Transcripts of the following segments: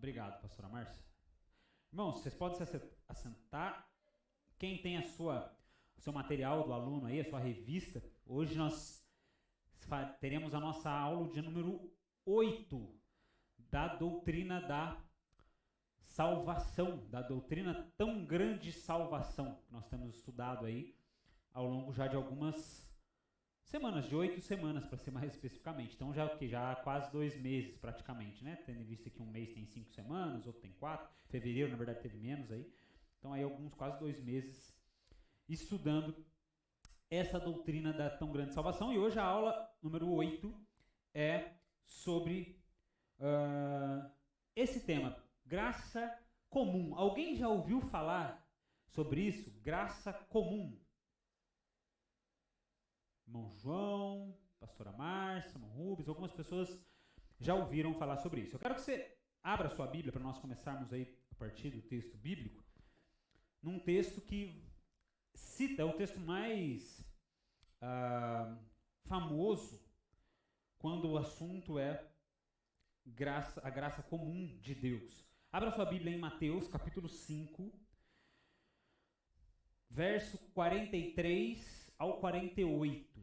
Obrigado, pastora Márcia. Irmãos, vocês podem se assentar. Quem tem o seu material do aluno aí, a sua revista, hoje nós teremos a nossa aula de número 8 da doutrina da salvação, da doutrina tão grande salvação, que nós temos estudado aí ao longo já de algumas semanas, de 8 semanas para ser mais especificamente. Então já há quase 2 meses praticamente, né? Tendo em vista que um mês tem 5 semanas, outro tem 4, fevereiro na verdade teve menos aí. Então aí quase 2 meses estudando essa doutrina da tão grande salvação. E hoje a aula número 8 é sobre esse tema, graça comum. Alguém já ouviu falar sobre isso? Graça comum. Irmão João, pastora Márcia, irmão Rubens, algumas pessoas já ouviram falar sobre isso. Eu quero que você abra sua Bíblia para nós começarmos aí a partir do texto bíblico, num texto que cita, é o texto mais famoso quando o assunto é a graça comum de Deus. Abra sua Bíblia em Mateus, capítulo 5, verso 43 ao 48.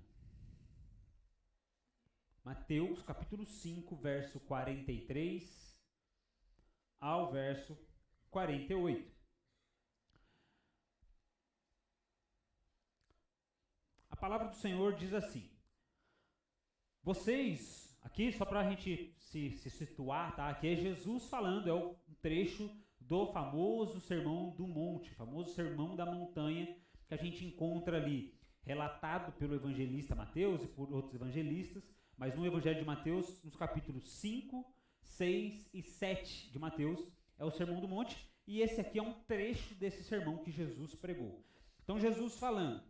Mateus, capítulo 5, verso 43 ao verso 48. A palavra do Senhor diz assim: vocês, aqui só para a gente se situar, tá? Aqui é Jesus falando, é um trecho do famoso Sermão do Monte, famoso Sermão da Montanha, que a gente encontra ali, relatado pelo evangelista Mateus e por outros evangelistas, mas no Evangelho de Mateus, nos capítulos 5, 6 e 7 de Mateus, é o Sermão do Monte, e esse aqui é um trecho desse sermão que Jesus pregou. Então Jesus falando: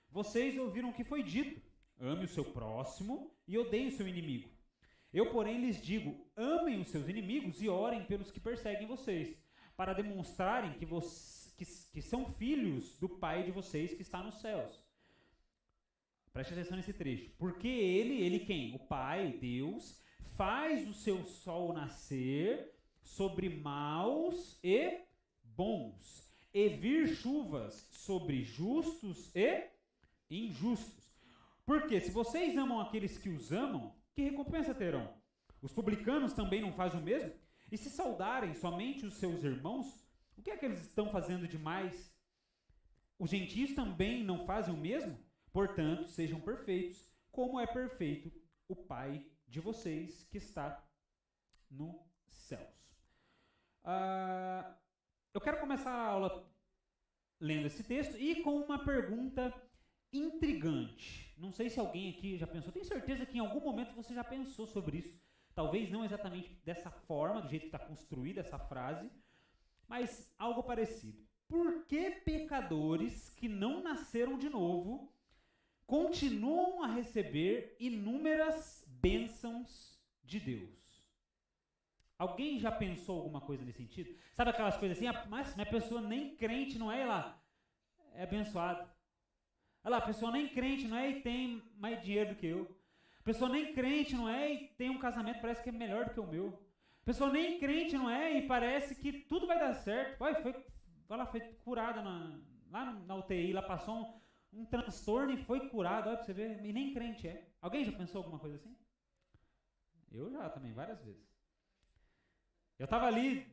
vocês ouviram o que foi dito, ame o seu próximo e odeie o seu inimigo. Eu, porém, lhes digo, amem os seus inimigos e orem pelos que perseguem vocês, para demonstrarem que são filhos do Pai de vocês que está nos céus. Preste atenção nesse trecho. Porque ele quem? O Pai, Deus, faz o seu sol nascer sobre maus e bons, e vir chuvas sobre justos e injustos. Porque se vocês amam aqueles que os amam, que recompensa terão? Os publicanos também não fazem o mesmo? E se saudarem somente os seus irmãos, o que é que eles estão fazendo demais? Os gentios também não fazem o mesmo? Portanto, sejam perfeitos, como é perfeito o Pai de vocês que está nos céus. Eu quero começar a aula lendo esse texto e com uma pergunta intrigante. Não sei se alguém aqui já pensou, tenho certeza que em algum momento você já pensou sobre isso. Talvez não exatamente dessa forma, do jeito que está construída essa frase, mas algo parecido. Por que pecadores que não nasceram de novo continuam a receber inúmeras bênçãos de Deus? Alguém já pensou alguma coisa nesse sentido? Sabe aquelas coisas assim, mas minha pessoa nem crente não é, lá é abençoada. Olha lá, a pessoa nem crente não é e tem mais dinheiro do que eu. A pessoa nem crente não é e tem um casamento parece que é melhor do que o meu. A pessoa nem crente não é e parece que tudo vai dar certo. Foi curada lá na UTI, lá passou um transtorno e foi curado, olha pra você ver, e nem crente é. Alguém já pensou alguma coisa assim? Eu já também, várias vezes. Eu estava ali,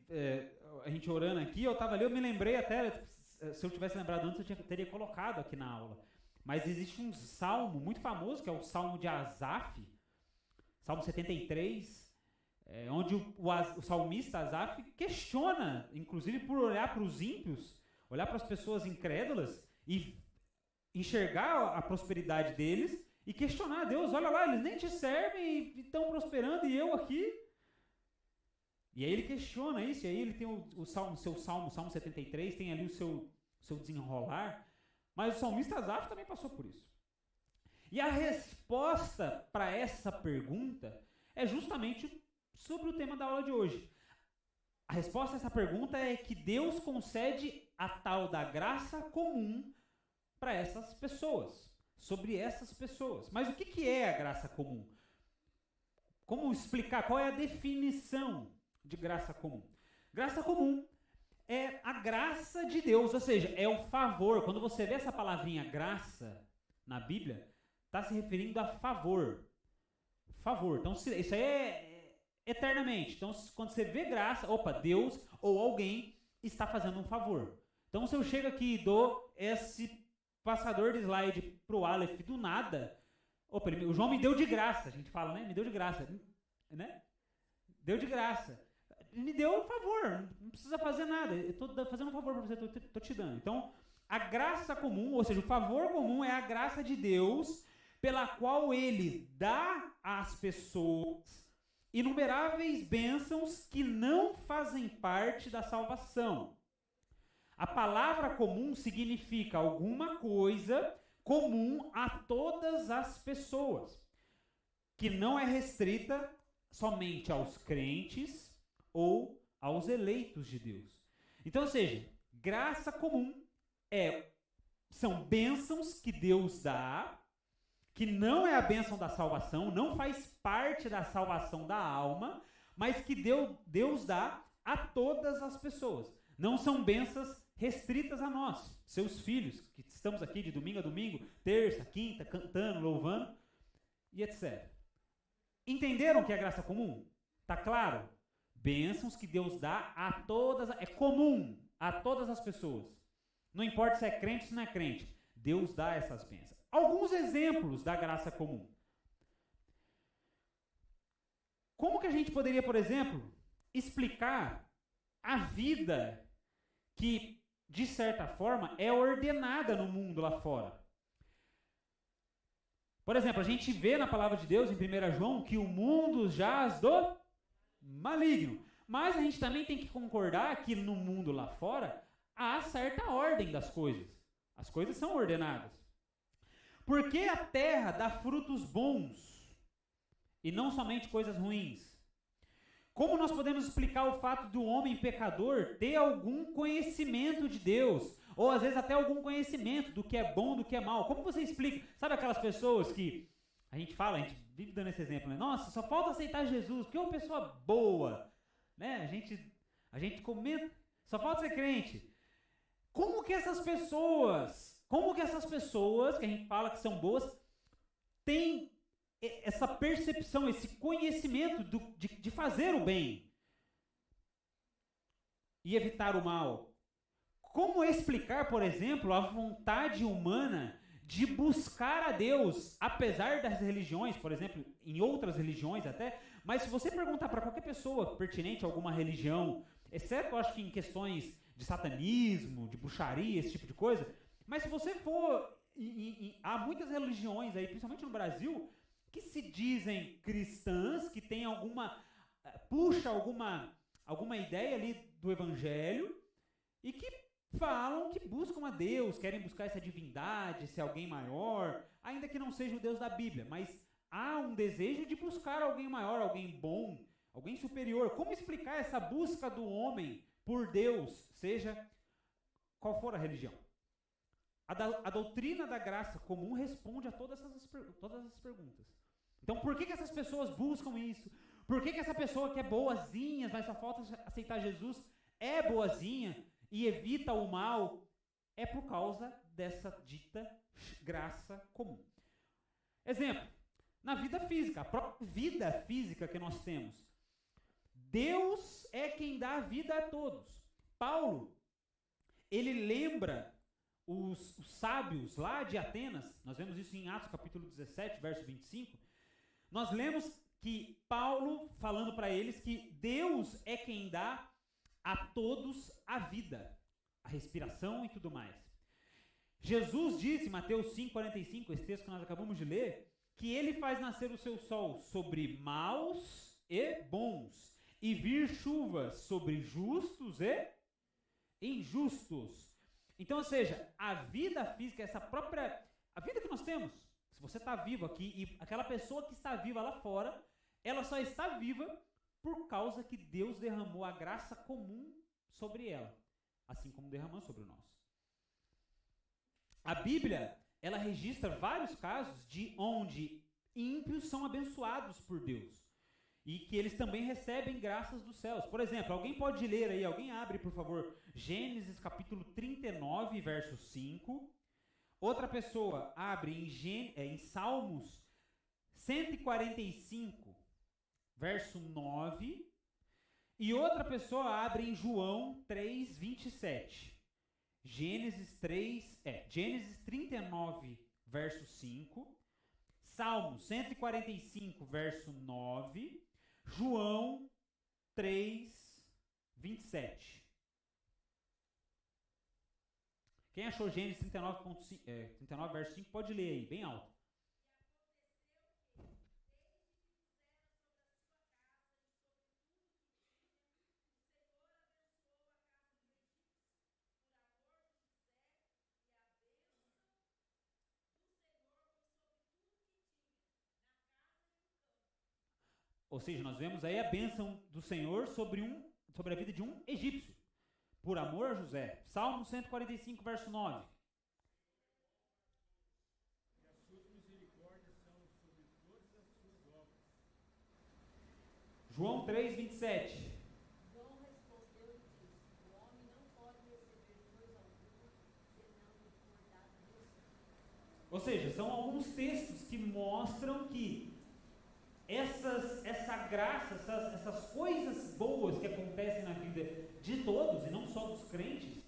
a gente orando aqui, eu me lembrei até, se eu tivesse lembrado antes, eu teria colocado aqui na aula. Mas existe um salmo muito famoso, que é o Salmo de Asaf, Salmo 73, onde o salmista Asaf questiona, inclusive por olhar para os ímpios, olhar para as pessoas incrédulas e enxergar a prosperidade deles e questionar: Deus, olha lá, eles nem te servem e estão prosperando e eu aqui. E aí ele questiona isso, e aí ele tem o Salmo 73, tem ali o seu desenrolar, mas o salmista Asaf também passou por isso. E a resposta para essa pergunta é justamente sobre o tema da aula de hoje. A resposta a essa pergunta é que Deus concede a tal da graça comum para essas pessoas, sobre essas pessoas. Mas o que é a graça comum? Como explicar? Qual é a definição de graça comum? Graça comum é a graça de Deus, ou seja, é o favor. Quando você vê essa palavrinha graça na Bíblia, está se referindo a favor. Favor. Então, isso aí é eternamente. Então, quando você vê graça, opa, Deus ou alguém está fazendo um favor. Então, se eu chego aqui e dou esse passador de slide pro Aleph do nada, opa, o João me deu de graça, a gente fala, né? Me deu de graça, né? Deu de graça. Me deu um favor, não precisa fazer nada. Eu estou fazendo um favor para você, estou te dando. Então, a graça comum, ou seja, o favor comum é a graça de Deus pela qual ele dá às pessoas inumeráveis bênçãos que não fazem parte da salvação. A palavra comum significa alguma coisa comum a todas as pessoas, que não é restrita somente aos crentes ou aos eleitos de Deus. Então, ou seja, graça comum são bênçãos que Deus dá, que não é a bênção da salvação, não faz parte da salvação da alma, mas que Deus dá a todas as pessoas. Não são bênçãos restritas a nós, seus filhos, que estamos aqui de domingo a domingo, terça, quinta, cantando, louvando, e etc. Entenderam que é graça comum? Tá claro? Bênçãos que Deus dá a todas, é comum a todas as pessoas. Não importa se é crente ou se não é crente, Deus dá essas bênçãos. Alguns exemplos da graça comum. Como que a gente poderia, por exemplo, explicar a vida que, de certa forma, é ordenada no mundo lá fora? Por exemplo, a gente vê na palavra de Deus, em 1 João, que o mundo jaz do maligno. Mas a gente também tem que concordar que no mundo lá fora há certa ordem das coisas. As coisas são ordenadas. Por que a terra dá frutos bons e não somente coisas ruins? Como nós podemos explicar o fato do homem pecador ter algum conhecimento de Deus? Ou às vezes até algum conhecimento do que é bom, do que é mal? Como você explica? Sabe aquelas pessoas que a gente fala, a gente vive dando esse exemplo, né? Nossa, só falta aceitar Jesus, porque é uma pessoa boa, né? A gente comenta, só falta ser crente. Como que essas pessoas que a gente fala que são boas têm essa percepção, esse conhecimento de fazer o bem e evitar o mal? Como explicar, por exemplo, a vontade humana de buscar a Deus, apesar das religiões, por exemplo, em outras religiões até, mas se você perguntar para qualquer pessoa pertinente a alguma religião, exceto, eu acho que em questões de satanismo, de bruxaria, esse tipo de coisa, mas se você for, há muitas religiões aí, principalmente no Brasil, que se dizem cristãs, que tem puxa alguma ideia ali do evangelho, e que falam que buscam a Deus, querem buscar essa divindade, esse alguém maior, ainda que não seja o Deus da Bíblia, mas há um desejo de buscar alguém maior, alguém bom, alguém superior. Como explicar essa busca do homem por Deus, seja qual for a religião? A doutrina da graça comum responde a todas essas perguntas. Então, por que essas pessoas buscam isso? Por que essa pessoa que é boazinha, mas só falta aceitar Jesus, é boazinha e evita o mal? É por causa dessa dita graça comum. Exemplo, na vida física, a própria vida física que nós temos. Deus é quem dá a vida a todos. Paulo, ele lembra os sábios lá de Atenas, nós vemos isso em Atos capítulo 17, verso 25, nós lemos que Paulo falando para eles que Deus é quem dá a todos a vida, a respiração e tudo mais. Jesus disse, Mateus 5,45, esse texto que nós acabamos de ler, que ele faz nascer o seu sol sobre maus e bons, e vir chuvas sobre justos e injustos. Então, ou seja, a vida física, a vida que nós temos, se você está vivo aqui e aquela pessoa que está viva lá fora, ela só está viva por causa que Deus derramou a graça comum sobre ela, assim como derramou sobre nós. A Bíblia, ela registra vários casos de onde ímpios são abençoados por Deus. e que eles também recebem graças dos céus. Por exemplo, alguém pode ler aí, alguém abre, por favor, Gênesis capítulo 39, verso 5. Outra pessoa abre em Salmos 145, verso 9. E outra pessoa abre em João 3, 27. Gênesis 39, verso 5. Salmos 145, verso 9. João 3, 27. Quem achou Gênesis 39, verso 5, pode ler aí, bem alto. Ou seja, nós vemos aí a bênção do Senhor sobre a vida de um egípcio, por amor a José. Salmo 145, verso 9. E as suas misericórdias são sobre todas as suas obras. João 3, 27. João respondeu e disse: o homem não pode receber coisa alguma, senão lhe for dada do céu. Ou seja, são alguns textos que mostram que essa graça, essas coisas boas que acontecem na vida de todos, e não só dos crentes,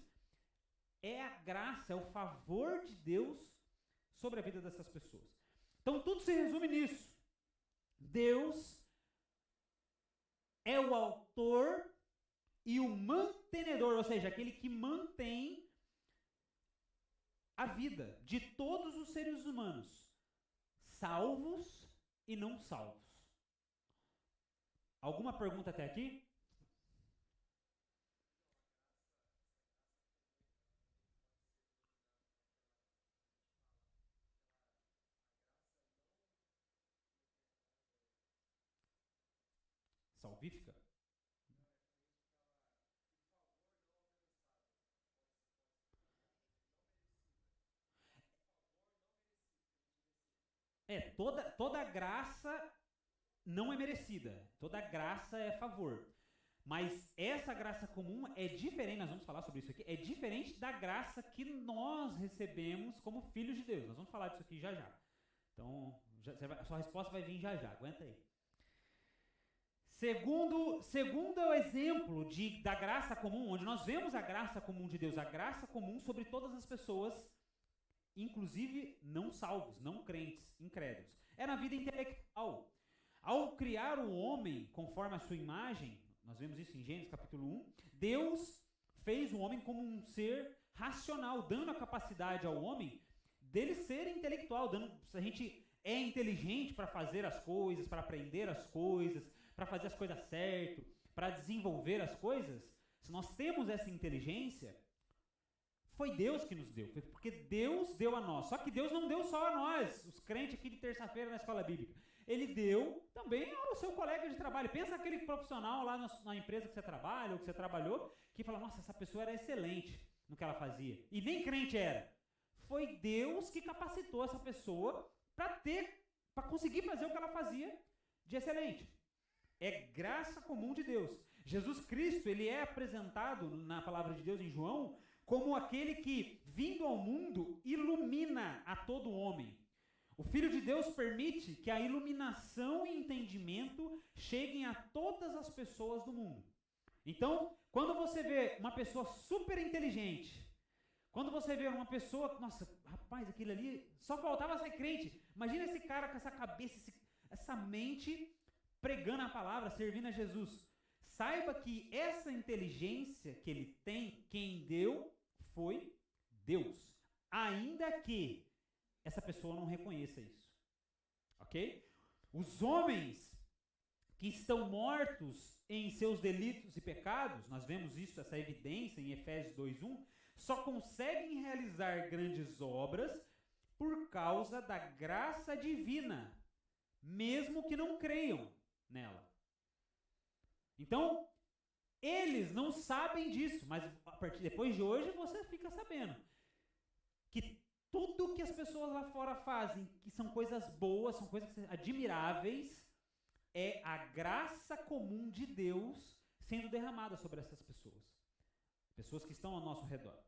é a graça, é o favor de Deus sobre a vida dessas pessoas. Então tudo se resume nisso. Deus é o autor e o mantenedor, ou seja, aquele que mantém a vida de todos os seres humanos, salvos e não salvos. Alguma pergunta até aqui? Salvífica? Toda graça não é merecida. Toda graça é favor. Mas essa graça comum é diferente, nós vamos falar sobre isso aqui, é diferente da graça que nós recebemos como filhos de Deus. Nós vamos falar disso aqui já já. Então, a sua resposta vai vir já já, aguenta aí. Segundo o exemplo da graça comum, onde nós vemos a graça comum de Deus, a graça comum sobre todas as pessoas, inclusive não salvos, não crentes, incrédulos. É na vida intelectual. Ao criar o homem conforme a sua imagem, nós vemos isso em Gênesis capítulo 1, Deus fez o homem como um ser racional, dando a capacidade ao homem dele ser intelectual, a gente é inteligente para fazer as coisas, para aprender as coisas, para fazer as coisas certo, para desenvolver as coisas. Se nós temos essa inteligência, foi Deus que nos deu, foi porque Deus deu a nós. Só que Deus não deu só a nós, os crentes aqui de terça-feira na escola bíblica. Ele deu também ao seu colega de trabalho. Pensa aquele profissional lá na empresa que você trabalha ou que você trabalhou, que fala, nossa, essa pessoa era excelente no que ela fazia. E nem crente era. Foi Deus que capacitou essa pessoa para conseguir fazer o que ela fazia de excelente. É graça comum de Deus. Jesus Cristo, ele é apresentado na palavra de Deus em João como aquele que, vindo ao mundo, ilumina a todo homem. O Filho de Deus permite que a iluminação e entendimento cheguem a todas as pessoas do mundo. Então, quando você vê uma pessoa super inteligente, quando você vê uma pessoa, nossa, rapaz, aquele ali, só faltava ser crente. Imagina esse cara com essa cabeça, essa mente pregando a palavra, servindo a Jesus. Saiba que essa inteligência que ele tem, quem deu foi Deus. Ainda que essa pessoa não reconheça isso. Ok? Os homens que estão mortos em seus delitos e pecados, nós vemos isso, essa evidência em Efésios 2:1, só conseguem realizar grandes obras por causa da graça divina, mesmo que não creiam nela. Então, eles não sabem disso, mas depois de hoje você fica sabendo que tudo que as pessoas lá fora fazem, que são coisas boas, são coisas admiráveis, é a graça comum de Deus sendo derramada sobre essas pessoas. Pessoas que estão ao nosso redor.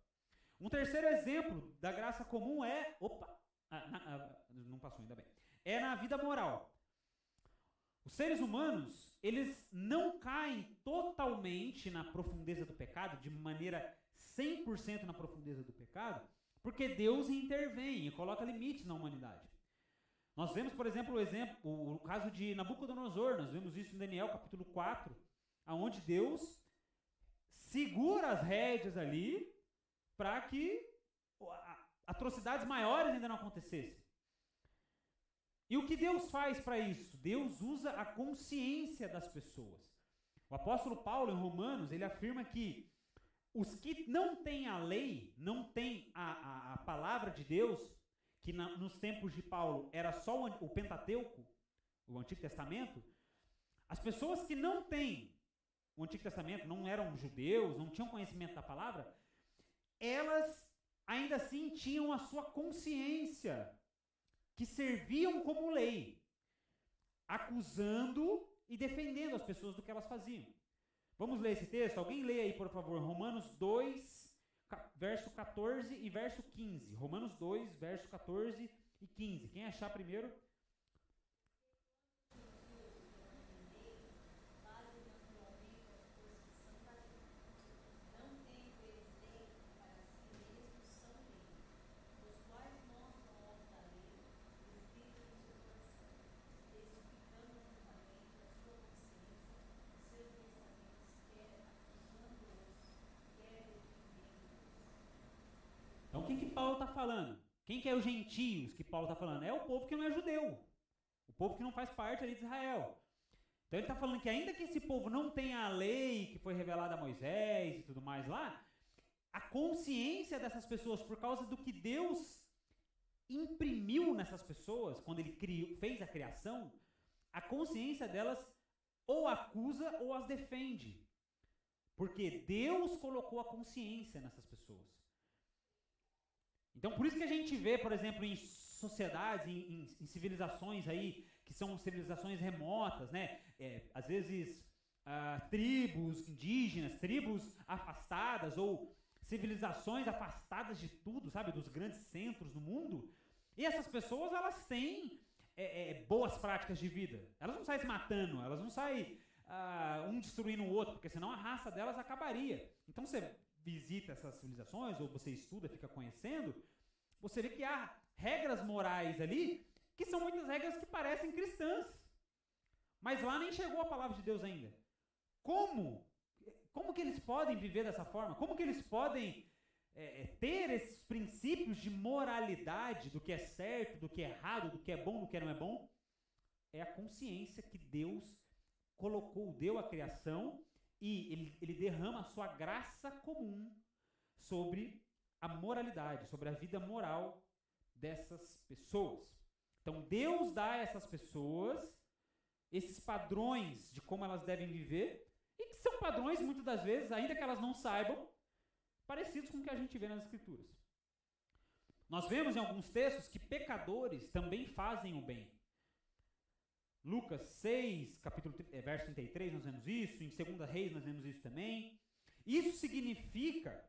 Um terceiro exemplo da graça comum é... não passou, ainda bem. É na vida moral. Os seres humanos, eles não caem totalmente na profundeza do pecado, de maneira 100% na profundeza do pecado, porque Deus intervém e coloca limites na humanidade. Nós vemos, por exemplo, o caso de Nabucodonosor, nós vemos isso em Daniel capítulo 4, onde Deus segura as rédeas ali para que atrocidades maiores ainda não acontecessem. E o que Deus faz para isso? Deus usa a consciência das pessoas. O apóstolo Paulo, em Romanos, ele afirma que os que não têm a lei, não têm a palavra de Deus, que nos tempos de Paulo era só o Pentateuco, o Antigo Testamento, as pessoas que não têm o Antigo Testamento, não eram judeus, não tinham conhecimento da palavra, elas ainda assim tinham a sua consciência, que serviam como lei, acusando e defendendo as pessoas do que elas faziam. Vamos ler esse texto? Alguém lê aí, por favor, Romanos 2, verso 14 e verso 15. Romanos 2, verso 14 e 15. Quem achar primeiro? Então, quem que Paulo está falando? Quem que é os gentios que Paulo está falando? É o povo que não é judeu. O povo que não faz parte ali de Israel. Então, ele está falando que ainda que esse povo não tenha a lei que foi revelada a Moisés e tudo mais lá, a consciência dessas pessoas, por causa do que Deus imprimiu nessas pessoas, quando ele fez a criação, a consciência delas ou acusa ou as defende. Porque Deus colocou a consciência nessas pessoas. Então, por isso que a gente vê, por exemplo, em sociedades, em civilizações aí, que são civilizações remotas, né? Às vezes, tribos indígenas, tribos afastadas, ou civilizações afastadas de tudo, sabe? Dos grandes centros do mundo. E essas pessoas, elas têm boas práticas de vida. Elas não saem se matando, elas não saem um destruindo o outro, porque senão a raça delas acabaria. Então, você visita essas civilizações, ou você estuda, fica conhecendo, você vê que há regras morais ali, que são muitas regras que parecem cristãs. Mas lá nem chegou a palavra de Deus ainda. Como que eles podem viver dessa forma? Como que eles podem ter esses princípios de moralidade, do que é certo, do que é errado, do que é bom, do que não é bom? É a consciência que Deus colocou, deu à criação, e ele derrama a sua graça comum sobre a moralidade, sobre a vida moral dessas pessoas. Então, Deus dá a essas pessoas esses padrões de como elas devem viver, e que são padrões, muitas das vezes, ainda que elas não saibam, parecidos com o que a gente vê nas Escrituras. Nós vemos em alguns textos que pecadores também fazem o bem. Lucas 6, verso 33, nós vemos isso. Em 2 Reis, nós vemos isso também. Isso significa,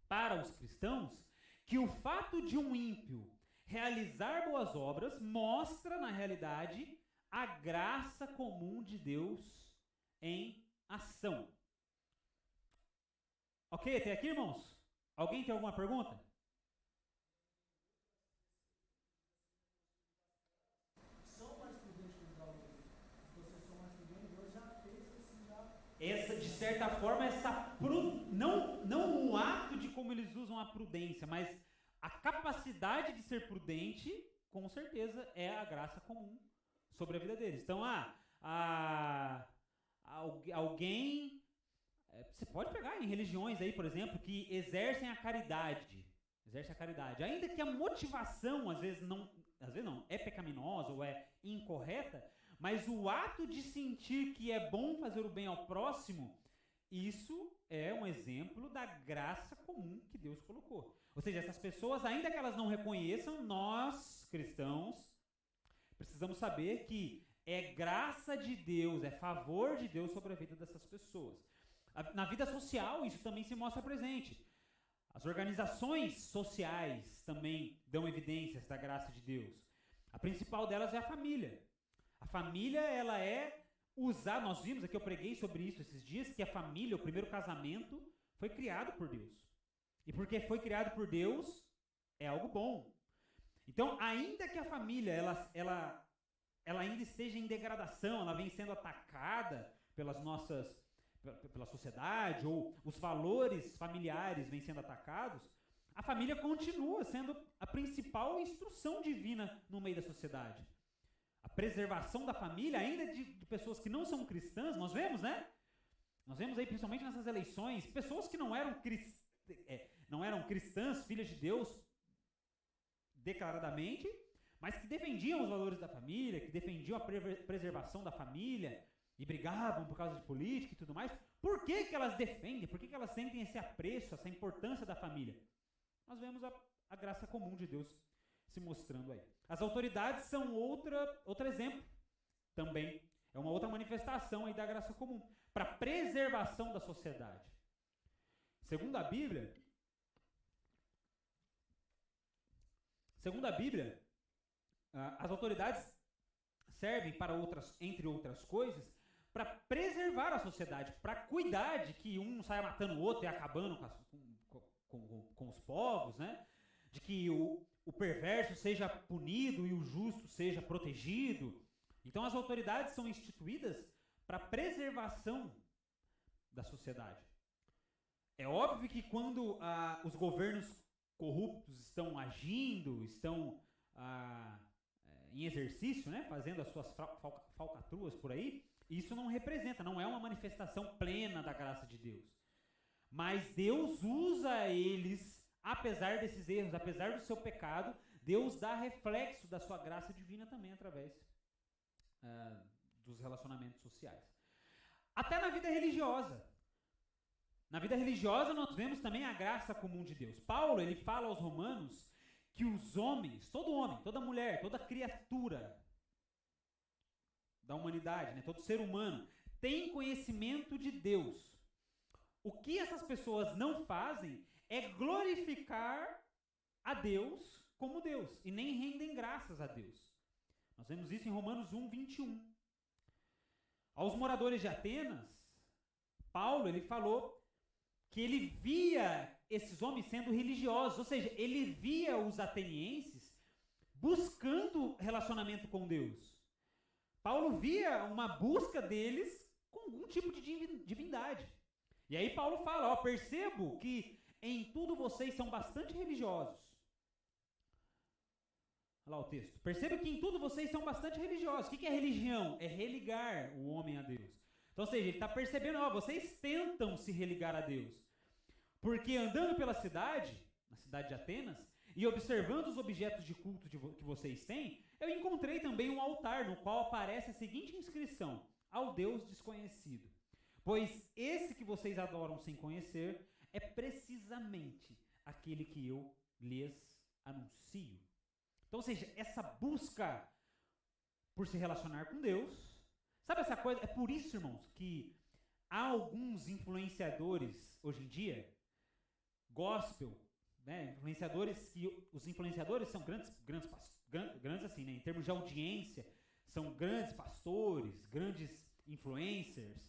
para os cristãos, que o fato de um ímpio realizar boas obras mostra, na realidade, a graça comum de Deus em ação. Ok, até aqui, irmãos? Alguém tem alguma pergunta? De certa forma, não o ato de como eles usam a prudência, mas a capacidade de ser prudente, com certeza, é a graça comum sobre a vida deles. Então, alguém... Você pode pegar em religiões aí, por exemplo, que exercem a caridade. Ainda que a motivação, às vezes não, é pecaminosa ou é incorreta, mas o ato de sentir que é bom fazer o bem ao próximo, isso é um exemplo da graça comum que Deus colocou. Ou seja, essas pessoas, ainda que elas não reconheçam, nós, cristãos, precisamos saber que é graça de Deus, é favor de Deus sobre a vida dessas pessoas. Na vida social, isso também se mostra presente. As organizações sociais também dão evidências da graça de Deus. A principal delas é a família. A família, ela é usar, nós vimos aqui, eu preguei sobre isso esses dias, que a família, o primeiro casamento, foi criado por Deus. E porque foi criado por Deus, é algo bom. Então, ainda que a família, ela ainda esteja em degradação, ela vem sendo atacada pela sociedade, ou os valores familiares vêm sendo atacados, a família continua sendo a principal instrução divina no meio da sociedade. A preservação da família, ainda de pessoas que não são cristãs, nós vemos, né? Nós vemos aí, principalmente nessas eleições, pessoas que não eram cristãs, filhas de Deus, declaradamente, mas que defendiam os valores da família, que defendiam a preservação da família, e brigavam por causa de política e tudo mais. Por que elas defendem? Por que elas sentem esse apreço, essa importância da família? Nós vemos a graça comum de Deus se mostrando aí. As autoridades são outro exemplo também. É uma outra manifestação aí da graça comum, para preservação da sociedade. Segundo a Bíblia, as autoridades servem para entre outras coisas, para preservar a sociedade, para cuidar de que um não saia matando o outro e acabando com os povos, né? De que o perverso seja punido e o justo seja protegido. Então as autoridades são instituídas para preservação da sociedade. É óbvio que quando os governos corruptos estão agindo, estão em exercício, né, fazendo as suas falcatruas por aí, isso não representa, não é uma manifestação plena da graça de Deus. Mas Deus usa eles, apesar desses erros, apesar do seu pecado, Deus dá reflexo da sua graça divina também através dos relacionamentos sociais. Até na vida religiosa. Na vida religiosa nós vemos também a graça comum de Deus. Paulo, ele fala aos romanos que os homens, todo homem, toda mulher, toda criatura da humanidade, né, todo ser humano, tem conhecimento de Deus. O que essas pessoas não fazem é glorificar a Deus como Deus, e nem rendem graças a Deus. Nós vemos isso em Romanos 1, 21. Aos moradores de Atenas, Paulo, ele falou que ele via esses homens sendo religiosos, ou seja, ele via os atenienses buscando relacionamento com Deus. Paulo via uma busca deles com algum tipo de divindade. E aí Paulo fala, percebo que em tudo vocês são bastante religiosos. Olha lá o texto. Percebo que em tudo vocês são bastante religiosos. O que é religião? É religar o homem a Deus. Então, ou seja, ele está percebendo, vocês tentam se religar a Deus. Porque andando pela cidade, na cidade de Atenas, e observando os objetos de culto que vocês têm, eu encontrei também um altar no qual aparece a seguinte inscrição: ao Deus desconhecido. Pois esse que vocês adoram sem conhecer é precisamente aquele que eu lhes anuncio. Então, ou seja, essa busca por se relacionar com Deus, sabe essa coisa? É por isso, irmãos, que há alguns influenciadores hoje em dia, gospel, né, os influenciadores são grandes assim, né, em termos de audiência, são grandes pastores, grandes influencers,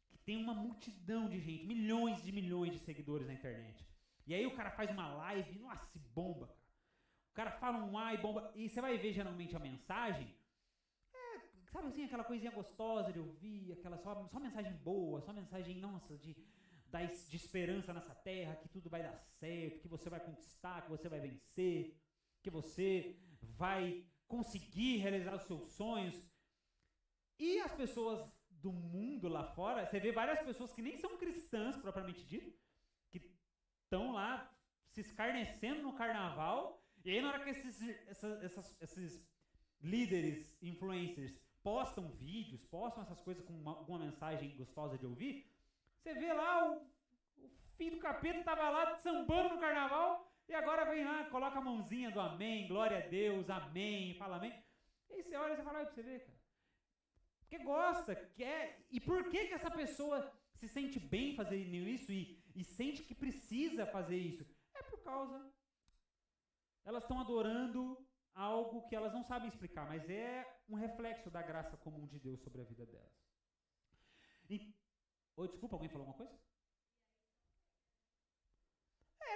que tem uma multidão de gente, milhões de seguidores na internet. E aí o cara faz uma live, nossa, bomba, cara. O cara fala um e bomba, e você vai ver geralmente a mensagem, sabe assim, aquela coisinha gostosa de ouvir, aquela só mensagem boa, só mensagem, nossa, de esperança nessa terra, que tudo vai dar certo, que você vai conquistar, que você vai vencer, que você vai conseguir realizar os seus sonhos. E as pessoas do mundo lá fora, você vê várias pessoas que nem são cristãs, propriamente dito, que estão lá se escarnecendo no carnaval, e aí na hora que esses líderes, influencers, postam vídeos, postam essas coisas com alguma mensagem gostosa de ouvir, você vê lá o filho do capeta estava lá sambando no carnaval, e agora vem lá, coloca a mãozinha do amém, glória a Deus, amém, fala amém. E aí você olha e você fala, pra você ver, cara, Porque gosta, quer. E por que que essa pessoa se sente bem fazendo isso e sente que precisa fazer isso? É por causa... Elas estão adorando algo que elas não sabem explicar, mas é um reflexo da graça comum de Deus sobre a vida delas. Desculpa, alguém falou alguma coisa?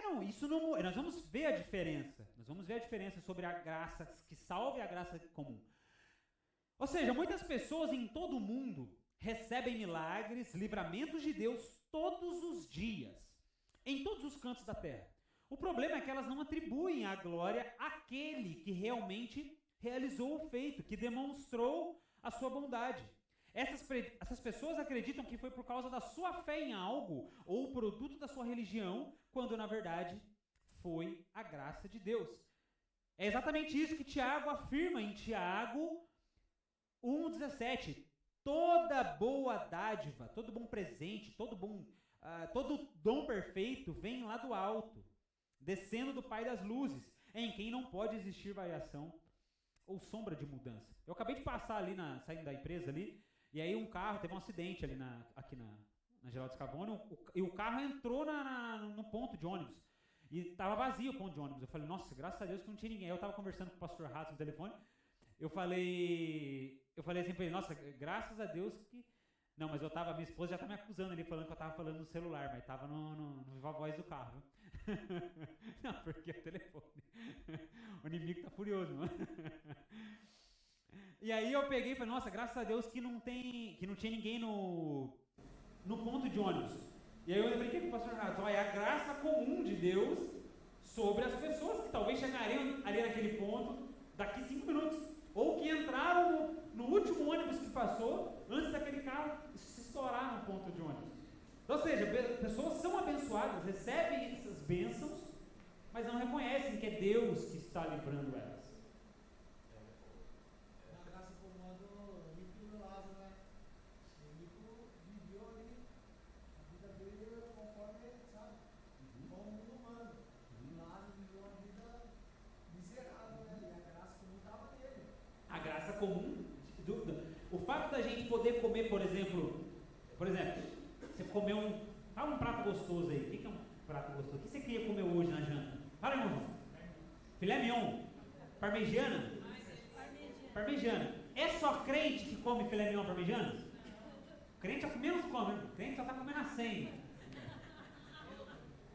Não, isso não... Nós vamos ver a diferença. Nós vamos ver a diferença sobre a graça que salva e a graça comum. Ou seja, muitas pessoas em todo o mundo recebem milagres, livramentos de Deus todos os dias, em todos os cantos da terra. O problema é que elas não atribuem a glória àquele que realmente realizou o feito, que demonstrou a sua bondade. Essas pessoas acreditam que foi por causa da sua fé em algo ou produto da sua religião, quando na verdade foi a graça de Deus. É exatamente isso que Tiago afirma em Tiago 1,17. Toda boa dádiva, todo bom presente, todo dom perfeito vem lá do alto, descendo do Pai das luzes, em quem não pode existir variação ou sombra de mudança. Eu acabei de passar ali, saindo da empresa ali, e aí um carro, teve um acidente ali aqui na Geraldo Scavone, e o carro entrou no ponto de ônibus, e estava vazio o ponto de ônibus. Eu falei, nossa, graças a Deus que não tinha ninguém. Aí eu estava conversando com o pastor Rato no telefone, eu falei assim pra ele, nossa, graças a Deus que... Não, mas minha esposa já tá me acusando ali, falando que eu tava falando no celular, mas tava no viva voz do carro. Não, porque é o telefone. O inimigo tá furioso, mano. E aí eu peguei e falei, nossa, graças a Deus que não tinha ninguém no ponto de ônibus. E aí eu brinquei com o pastor Rato, é a graça comum de Deus sobre as pessoas que talvez chegariam ali naquele ponto daqui 5 minutos. Ou que entraram no último ônibus que passou, antes daquele carro se estourar no ponto de ônibus. Ou seja, pessoas são abençoadas, recebem essas bênçãos, mas não reconhecem que é Deus que está livrando elas. Na graça comum do Rico e do Lázaro, né? O Rico viveu ali a vida dele conforme, sabe? Como um mundo humano. O Lázaro viveu uma vida miserável, né? E a graça comum estava nele. A graça comum, o fato da gente poder comer, por exemplo, você comer fala um prato gostoso aí. O que é um prato gostoso? O que você queria comer hoje na janta? Fala, irmão. Filé mignon. Parmegiana? Parmegiana. É só crente que come filé mignon parmegiana? Crente é o que menos come, né? Crente só está comendo a senha.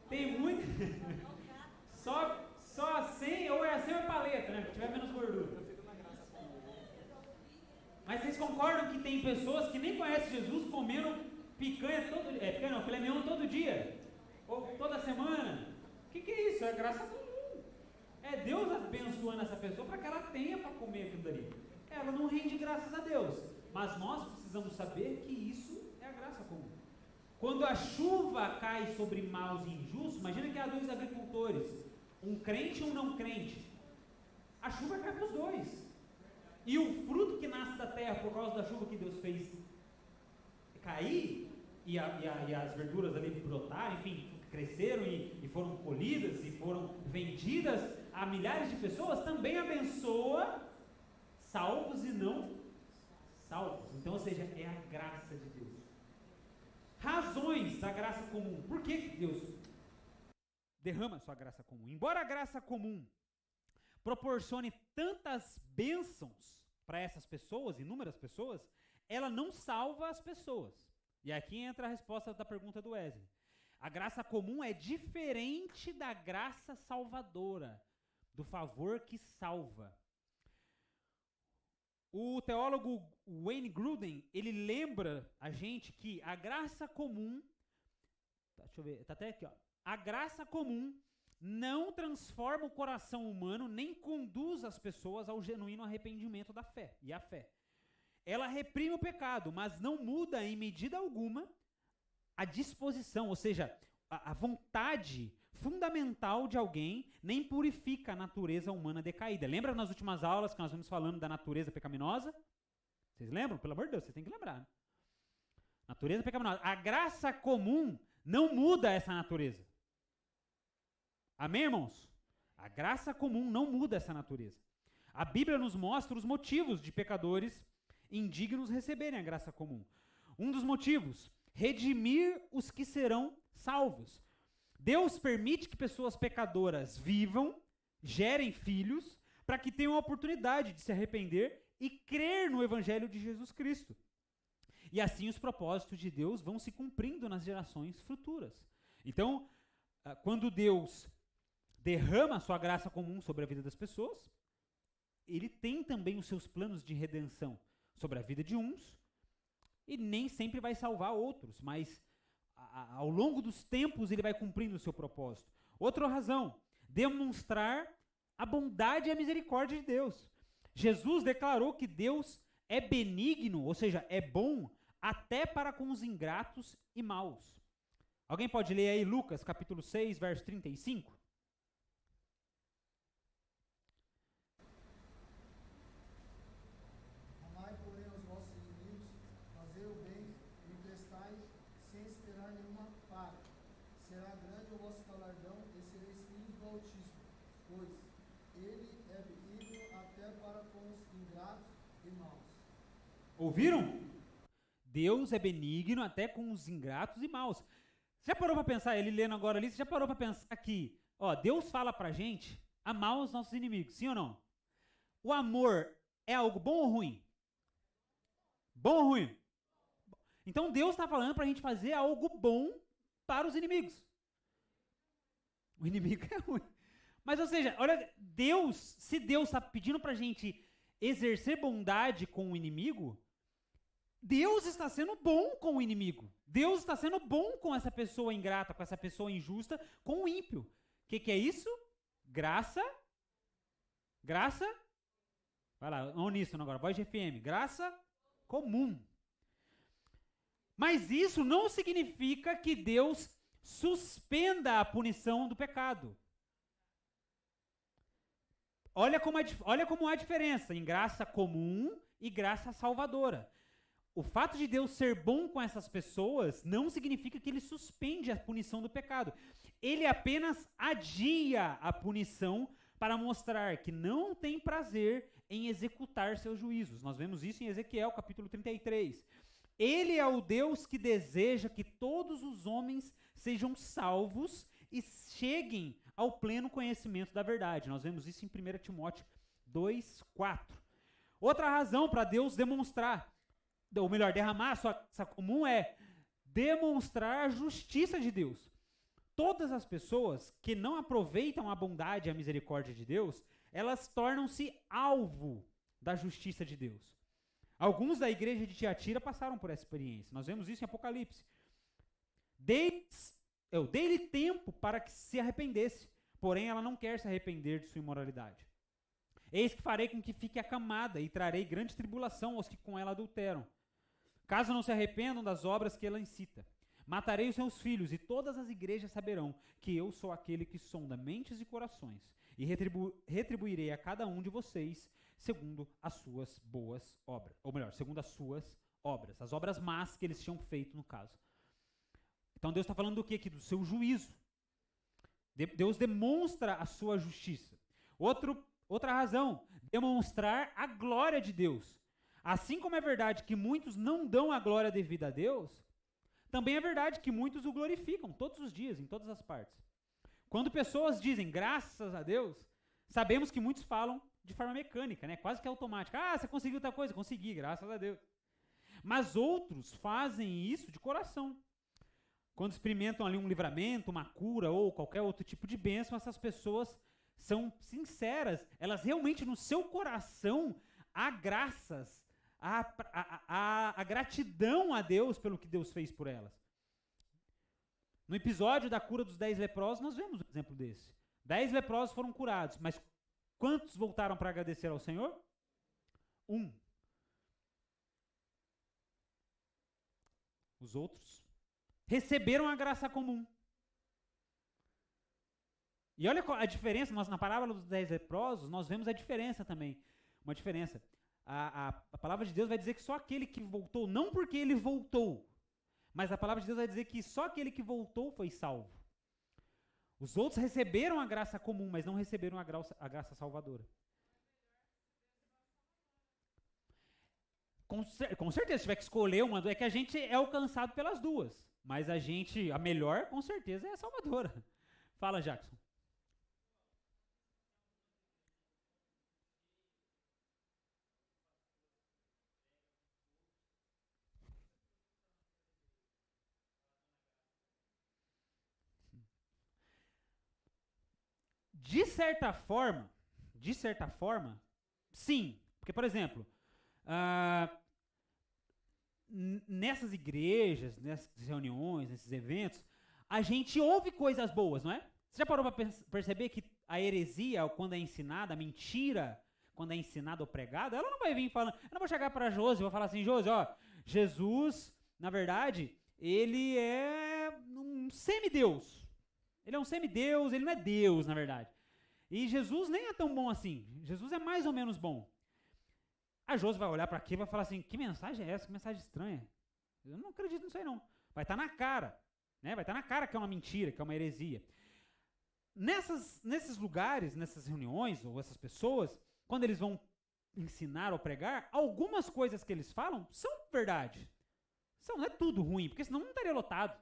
Tem muito. Só a senha, ou é a senha ou é paleta, né? Se tiver menos gordura. Mas vocês concordam que tem pessoas que nem conhecem Jesus comendo picanha todo dia? Picanha não, filé mignon todo dia? Ou toda semana? O que é isso? É graça comum. É Deus abençoando essa pessoa para que ela tenha para comer aquilo dali. Ela não rende graças a Deus. Mas nós precisamos saber que isso é a graça comum. Quando a chuva cai sobre maus e injustos, imagina que há 2 agricultores, um crente e um não crente. A chuva cai para os 2. E o fruto que nasce da terra por causa da chuva que Deus fez cair, e as verduras ali brotaram, enfim, cresceram e foram colhidas e foram vendidas a milhares de pessoas, também abençoa salvos e não salvos. Então, ou seja, é a graça de Deus. Razões da graça comum. Por que Deus derrama a sua graça comum? Embora a graça comum proporcione tantas bênçãos para essas pessoas, inúmeras pessoas, ela não salva as pessoas. E aqui entra a resposta da pergunta do Wesley. A graça comum é diferente da graça salvadora, do favor que salva. O teólogo Wayne Grudem, ele lembra a gente que a graça comum, deixa eu ver, tá até aqui, ó. A graça comum não transforma o coração humano, nem conduz as pessoas ao genuíno arrependimento da fé e à fé. Ela reprime o pecado, mas não muda em medida alguma a disposição, ou seja, a vontade fundamental de alguém, nem purifica a natureza humana decaída. Lembra nas últimas aulas que nós vamos falando da natureza pecaminosa? Vocês lembram? Pelo amor de Deus, vocês têm que lembrar. Né? Natureza pecaminosa. A graça comum não muda essa natureza. Amém, irmãos? A graça comum não muda essa natureza. A Bíblia nos mostra os motivos de pecadores indignos receberem a graça comum. Um dos motivos, redimir os que serão salvos. Deus permite que pessoas pecadoras vivam, gerem filhos, para que tenham a oportunidade de se arrepender e crer no Evangelho de Jesus Cristo. E assim os propósitos de Deus vão se cumprindo nas gerações futuras. Então, quando Deus derrama a sua graça comum sobre a vida das pessoas, ele tem também os seus planos de redenção sobre a vida de uns, e nem sempre vai salvar outros, mas ao longo dos tempos ele vai cumprindo o seu propósito. Outra razão, demonstrar a bondade e a misericórdia de Deus. Jesus declarou que Deus é benigno, ou seja, é bom até para com os ingratos e maus. Alguém pode ler aí Lucas capítulo 6, verso 35? Amai, porém, os vossos inimigos, fazei o bem e emprestai sem esperar nenhuma paga. Será grande o vosso galardão e sereis filhos do Altíssimo, pois ele é benigno até para com os ingratos e maus. Ouviram? Deus é benigno até com os ingratos e maus. Você já parou para pensar, ele lendo agora ali, você já parou para pensar que, Deus fala pra gente amar os nossos inimigos, sim ou não? O amor é algo bom ou ruim? Bom ou ruim? Então Deus está falando pra gente fazer algo bom para os inimigos. O inimigo é ruim. Mas, ou seja, olha, se Deus está pedindo pra gente exercer bondade com o inimigo, Deus está sendo bom com o inimigo. Deus está sendo bom com essa pessoa ingrata, com essa pessoa injusta, com o ímpio. O que é isso? Graça. Graça. Vai lá, uníssono agora, voz de FM. Graça comum. Mas isso não significa que Deus suspenda a punição do pecado. Olha como há diferença em graça comum e graça salvadora. O fato de Deus ser bom com essas pessoas não significa que ele suspende a punição do pecado. Ele apenas adia a punição para mostrar que não tem prazer em executar seus juízos. Nós vemos isso em Ezequiel, capítulo 33. Ele é o Deus que deseja que todos os homens sejam salvos e cheguem ao pleno conhecimento da verdade. Nós vemos isso em 1 Timóteo 2:4. Outra razão para Deus demonstrar, ou melhor, derramar a sua graça comum é demonstrar a justiça de Deus. Todas as pessoas que não aproveitam a bondade e a misericórdia de Deus, elas tornam-se alvo da justiça de Deus. Alguns da igreja de Tiatira passaram por essa experiência. Nós vemos isso em Apocalipse. Eu dei-lhe tempo para que se arrependesse, porém ela não quer se arrepender de sua imoralidade. Eis que farei com que fique acamada e trarei grande tribulação aos que com ela adulteram. Caso não se arrependam das obras que ela incita. Matarei os seus filhos, e todas as igrejas saberão que eu sou aquele que sonda mentes e corações, e retribuirei a cada um de vocês segundo as suas boas obras. Ou melhor, segundo as suas obras. As obras más que eles tinham feito, no caso. Então Deus está falando do que aqui? Do seu juízo. Deus demonstra a sua justiça. Outra razão, demonstrar a glória de Deus. Assim como é verdade que muitos não dão a glória devida a Deus, também é verdade que muitos o glorificam todos os dias, em todas as partes. Quando pessoas dizem graças a Deus, sabemos que muitos falam de forma mecânica, né? Quase que automática. Ah, você conseguiu tal coisa? Consegui, graças a Deus. Mas outros fazem isso de coração. Quando experimentam ali um livramento, uma cura ou qualquer outro tipo de bênção, essas pessoas são sinceras. Elas realmente no seu coração há graças, a gratidão a Deus pelo que Deus fez por elas. No episódio da cura dos 10 leprosos, nós vemos um exemplo desse. 10 leprosos foram curados, mas quantos voltaram para agradecer ao Senhor? 1. Os outros receberam a graça comum. E olha a diferença, na parábola dos 10 leprosos, nós vemos a diferença também. Uma diferença. A palavra de Deus vai dizer que só aquele que voltou, não porque ele voltou, mas a palavra de Deus vai dizer que só aquele que voltou foi salvo. Os outros receberam a graça comum, mas não receberam a graça salvadora. Com certeza, se tiver que escolher uma, é que a gente é alcançado pelas duas. Mas a melhor, com certeza, é a salvadora. Fala, Jackson. De certa forma, sim. Porque, por exemplo, ah, nessas igrejas, nessas reuniões, nesses eventos, a gente ouve coisas boas, não é? Você já parou para perceber que a heresia, quando é ensinada, a mentira, quando é ensinada ou pregada, ela não vai vir falando. Eu não vou chegar para Josi e vou falar assim: Josi, ó, Jesus, na verdade, ele é um semideus. Ele é um semideus, ele não é Deus, na verdade. E Jesus nem é tão bom assim. Jesus é mais ou menos bom. A Josi vai olhar para aqui e vai falar assim: que mensagem é essa? Que mensagem estranha. Eu não acredito nisso aí, não. Vai estar na cara. Né? Vai estar na cara que é uma mentira, que é uma heresia. Nesses lugares, nessas reuniões, ou essas pessoas, quando eles vão ensinar ou pregar, algumas coisas que eles falam são verdade. Não é tudo ruim, porque senão não estaria lotado.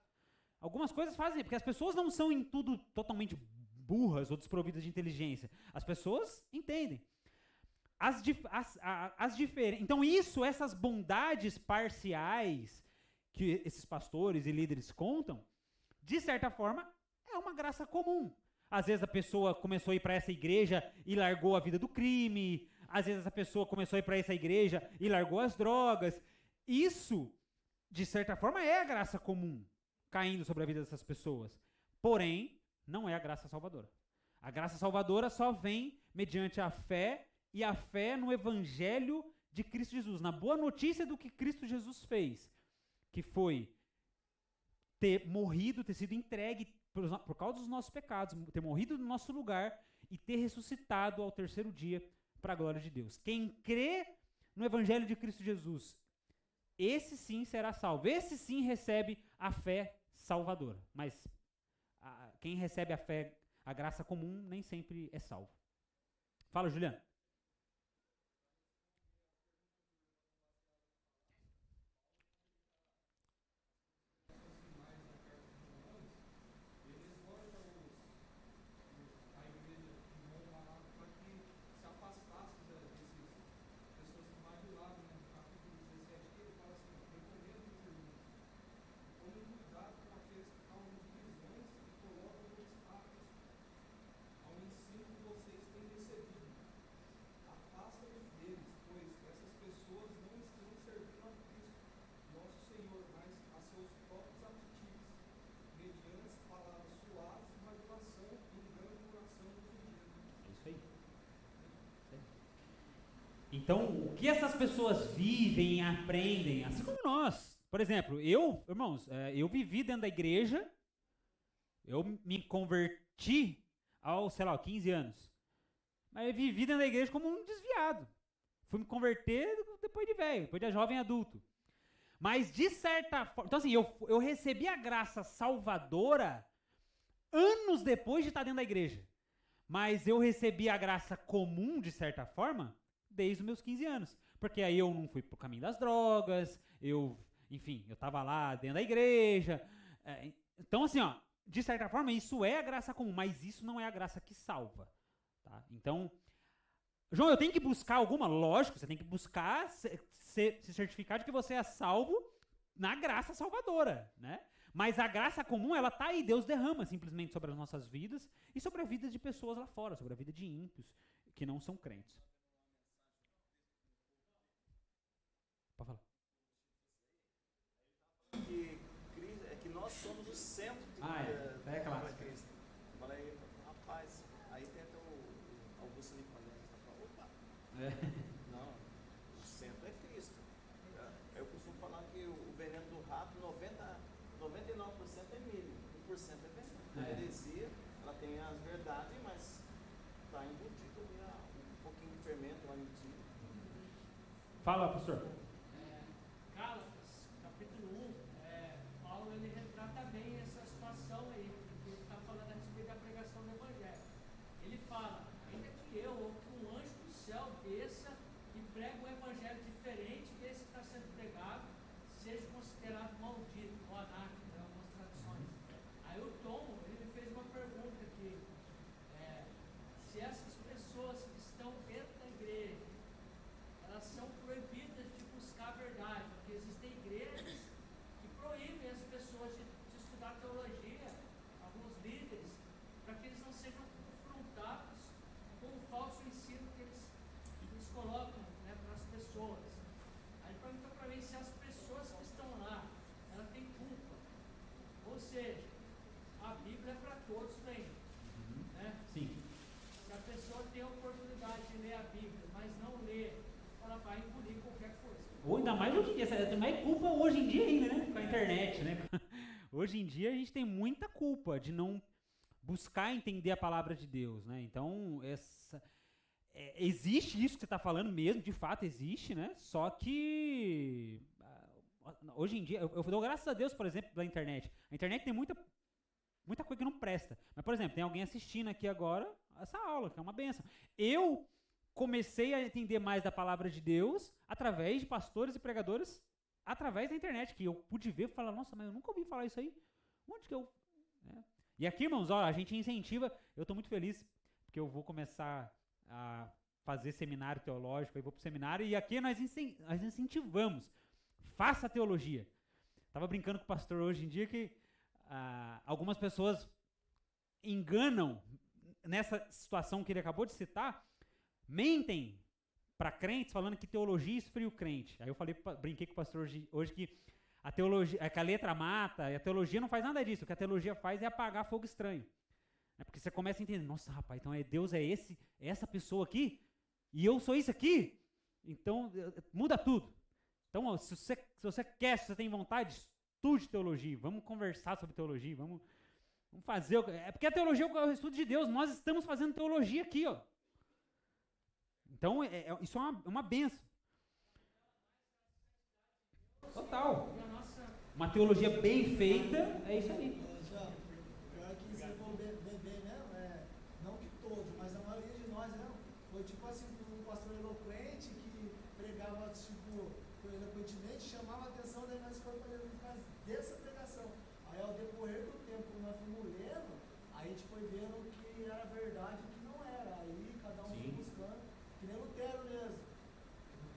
Algumas coisas fazem, porque as pessoas não são em tudo totalmente burras ou desprovidas de inteligência. As pessoas entendem. Então essas bondades parciais que esses pastores e líderes contam, de certa forma, é uma graça comum. Às vezes a pessoa começou a ir para essa igreja e largou a vida do crime. Às vezes a pessoa começou a ir para essa igreja e largou as drogas. Isso, de certa forma, é a graça comum caindo sobre a vida dessas pessoas. Porém, não é a graça salvadora. A graça salvadora só vem mediante a fé e a fé no evangelho de Cristo Jesus, na boa notícia do que Cristo Jesus fez, que foi ter morrido, ter sido entregue por causa dos nossos pecados, ter morrido no nosso lugar e ter ressuscitado ao terceiro dia para a glória de Deus. Quem crê no evangelho de Cristo Jesus, esse sim será salvo. Esse sim recebe a fé salvadora. Mas quem recebe a fé, a graça comum, nem sempre é salvo. Fala, Juliano. Então, o que essas pessoas vivem e aprendem, assim como nós. Por exemplo, irmãos, eu vivi dentro da igreja, eu me converti aos, 15 anos. Mas eu vivi dentro da igreja como um desviado. Fui me converter depois de velho, depois de jovem adulto. Mas, de certa forma... Então, assim, eu recebi a graça salvadora anos depois de estar dentro da igreja. Mas eu recebi a graça comum, de certa forma, desde os meus 15 anos. Porque aí eu não fui pro caminho das drogas, eu estava lá dentro da igreja. Então, assim, de certa forma, isso é a graça comum, mas isso não é a graça que salva. Tá? Então, João, eu tenho que buscar alguma? Lógico, você tem que buscar se certificar de que você é salvo na graça salvadora, né? Mas a graça comum, ela tá aí, Deus derrama simplesmente sobre as nossas vidas e sobre a vida de pessoas lá fora, sobre a vida de ímpios que não são crentes. Pode falar. Que nós somos o centro é claro. Cristo. Eu falei, rapaz, aí tenta o Augusto Nicodemus, opa, não, o centro é Cristo. Eu costumo falar que o veneno do rato, 99% é milho, 1% é veneno. A heresia, ela tem as verdades, mas está embutido ali um pouquinho de fermento, uma mentira. Fala, pastor. Gálatas, capítulo 1, Paulo ele retrata bem essa situação aí, porque ele está falando a respeito da pregação do Evangelho. Ele fala, ainda que eu ou que um anjo do céu desça e prega um Evangelho diferente desse que está seja, a Bíblia é para todos lerem, né? Sim. Se a pessoa tem a oportunidade de ler a Bíblia, mas não lê, ela vai engolir qualquer coisa. Ou ainda mais hoje em dia, tem mais culpa hoje em dia ainda, né? Com a internet, né? Hoje em dia a gente tem muita culpa de não buscar entender a palavra de Deus, né? Então, existe isso que você está falando mesmo, de fato existe, né? Só que hoje em dia, eu dou graças a Deus, por exemplo, da internet. A internet tem muita coisa que não presta. Mas, por exemplo, tem alguém assistindo aqui agora essa aula, que é uma benção. Eu comecei a entender mais da palavra de Deus através de pastores e pregadores, através da internet, que eu pude ver e falar, nossa, mas eu nunca ouvi falar isso aí. Onde que eu... né? E aqui, irmãos, ó, a gente incentiva, eu estou muito feliz, porque eu vou começar a fazer seminário teológico, eu vou para o seminário, e aqui nós incentivamos, faça teologia. Estava brincando com o pastor hoje em dia que algumas pessoas enganam nessa situação que ele acabou de citar, mentem para crentes falando que teologia esfria o crente. Aí eu brinquei com o pastor hoje que a teologia, que a letra mata, e a teologia não faz nada disso. O que a teologia faz é apagar fogo estranho. É porque você começa a entender, nossa, rapaz, então Deus é essa pessoa aqui, e eu sou isso aqui, então muda tudo. Então, ó, se você tem vontade, estude teologia, vamos conversar sobre teologia, vamos fazer. É porque a teologia é o estudo de Deus, nós estamos fazendo teologia aqui, ó. Então, isso é uma benção. Total. Uma teologia bem feita, é isso aí. Já, pior que se for ver mesmo, não que todos, mas a maioria de nós, né? Foi tipo assim, um pastor eloquente que pregava, tipo, eloquentemente, chamava a atenção, daí nós fomos fazer dessa pregação. Aí ao decorrer do tempo, quando nós fomos lendo, aí a gente foi vendo que era verdade e que não era. Aí cada um foi buscando, que nem Lutero mesmo.